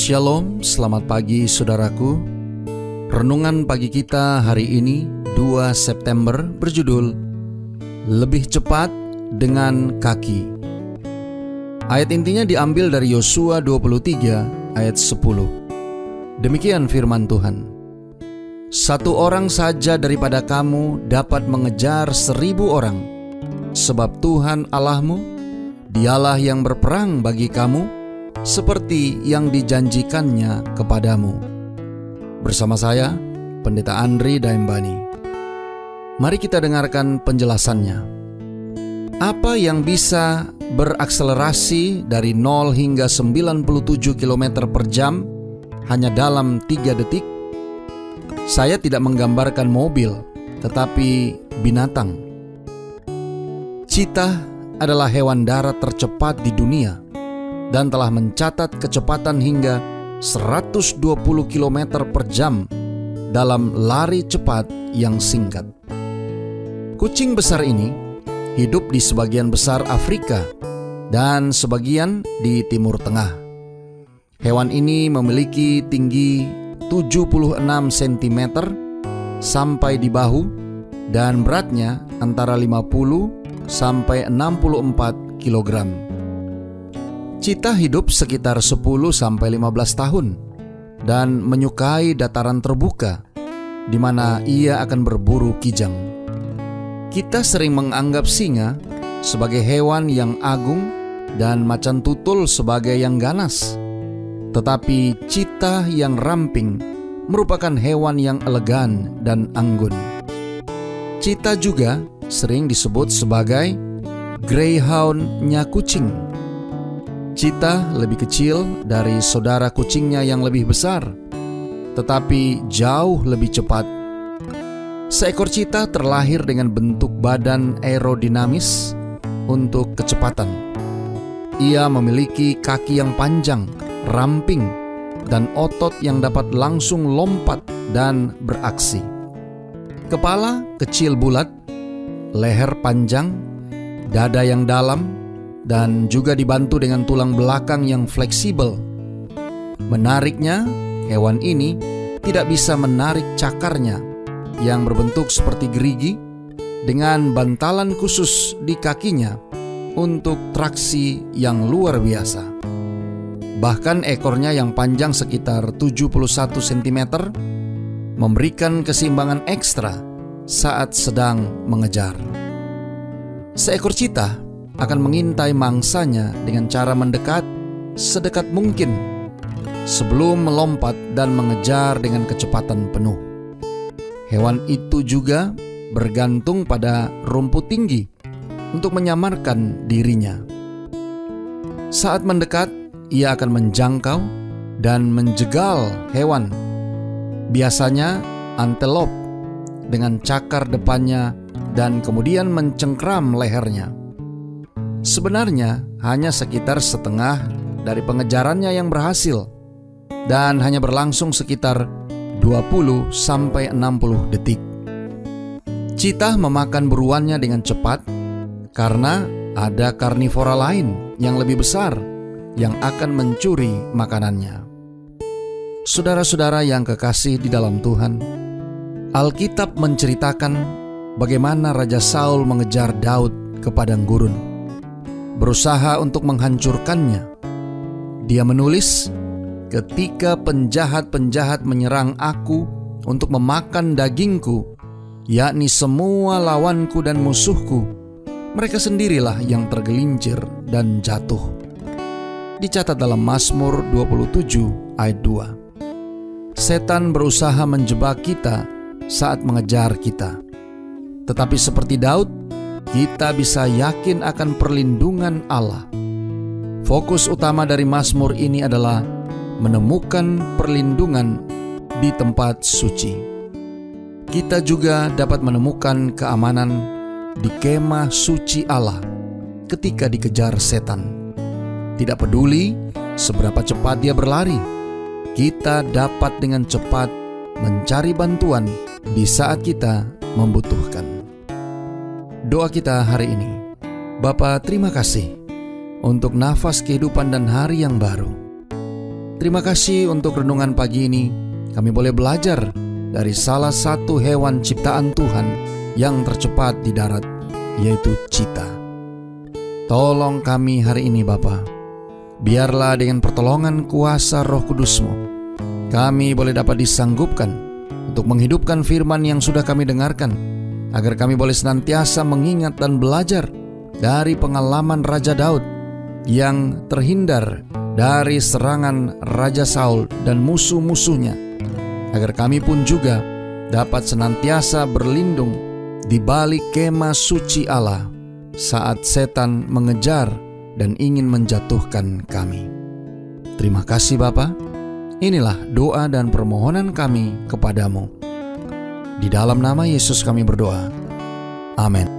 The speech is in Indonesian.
Shalom, selamat pagi saudaraku. Renungan pagi kita hari ini 2 September berjudul Lebih Cepat Dengan Kaki. Ayat intinya diambil dari Yosua 23 ayat 10. Demikian firman Tuhan. Satu orang saja daripada kamu dapat mengejar 1000 orang, sebab Tuhan Allahmu, Dialah yang berperang bagi kamu, seperti yang dijanjikannya kepadamu. Bersama saya, Pendeta Andri Daimbani. Mari kita dengarkan penjelasannya. Apa yang bisa berakselerasi dari 0 hingga 97 km per jam hanya dalam 3 detik? Saya tidak menggambarkan mobil, tetapi binatang. Cheetah adalah hewan darat tercepat di dunia dan telah mencatat kecepatan hingga 120 km per jam dalam lari cepat yang singkat. Kucing besar ini hidup di sebagian besar Afrika dan sebagian di Timur Tengah. Hewan ini memiliki tinggi 76 cm sampai di bahu dan beratnya antara 50 sampai 64 kg. Cheetah hidup sekitar 10-15 tahun dan menyukai dataran terbuka di mana ia akan berburu kijang. Kita sering menganggap singa sebagai hewan yang agung dan macan tutul sebagai yang ganas. Tetapi cheetah yang ramping merupakan hewan yang elegan dan anggun. Cheetah juga sering disebut sebagai greyhound-nya kucing. Cheetah lebih kecil dari saudara kucingnya yang lebih besar, tetapi jauh lebih cepat. Seekor cheetah terlahir dengan bentuk badan aerodinamis untuk kecepatan. Ia memiliki kaki yang panjang, ramping, dan otot yang dapat langsung lompat dan beraksi. Kepala kecil bulat, leher panjang, dada yang dalam, dan juga dibantu dengan tulang belakang yang fleksibel. Menariknya, hewan ini tidak bisa menarik cakarnya yang berbentuk seperti gerigi dengan bantalan khusus di kakinya untuk traksi yang luar biasa. Bahkan ekornya yang panjang sekitar 71 cm memberikan keseimbangan ekstra saat sedang mengejar. Seekor cheetah akan mengintai mangsanya dengan cara mendekat sedekat mungkin sebelum melompat dan mengejar dengan kecepatan penuh. Hewan itu juga bergantung pada rumput tinggi untuk menyamarkan dirinya. Saat mendekat, ia akan menjangkau dan menjegal hewan, biasanya antelope, dengan cakar depannya dan kemudian mencengkram lehernya. Sebenarnya hanya sekitar setengah dari pengejarannya yang berhasil dan hanya berlangsung sekitar 20-60 detik. Cheetah memakan buruannya dengan cepat karena ada karnivora lain yang lebih besar yang akan mencuri makanannya. Saudara-saudara yang kekasih di dalam Tuhan, Alkitab menceritakan bagaimana Raja Saul mengejar Daud ke padang gurun, berusaha untuk menghancurkannya. Dia menulis, "Ketika penjahat-penjahat menyerang aku untuk memakan dagingku, yakni semua lawanku dan musuhku, mereka sendirilah yang tergelincir dan jatuh." Dicatat dalam Mazmur 27 ayat 2. Setan berusaha menjebak kita saat mengejar kita. Tetapi seperti Daud, kita bisa yakin akan perlindungan Allah. Fokus utama dari Mazmur ini adalah menemukan perlindungan di tempat suci. Kita juga dapat menemukan keamanan di kemah suci Allah ketika dikejar setan. Tidak peduli seberapa cepat dia berlari, kita dapat dengan cepat mencari bantuan di saat kita membutuhkan. Doa kita hari ini. Bapa, terima kasih untuk nafas kehidupan dan hari yang baru. Terima kasih untuk renungan pagi ini. Kami boleh belajar dari salah satu hewan ciptaan Tuhan yang tercepat di darat, yaitu cheetah. Tolong kami hari ini Bapa. Biarlah dengan pertolongan kuasa Roh Kudus-Mu, kami boleh dapat disanggupkan untuk menghidupkan firman yang sudah kami dengarkan, agar kami boleh senantiasa mengingat dan belajar dari pengalaman Raja Daud yang terhindar dari serangan Raja Saul dan musuh-musuhnya, agar kami pun juga dapat senantiasa berlindung di balik kemah suci Allah saat setan mengejar dan ingin menjatuhkan kami. Terima kasih Bapa. Inilah doa dan permohonan kami kepadamu. Di dalam nama Yesus kami berdoa. Amin.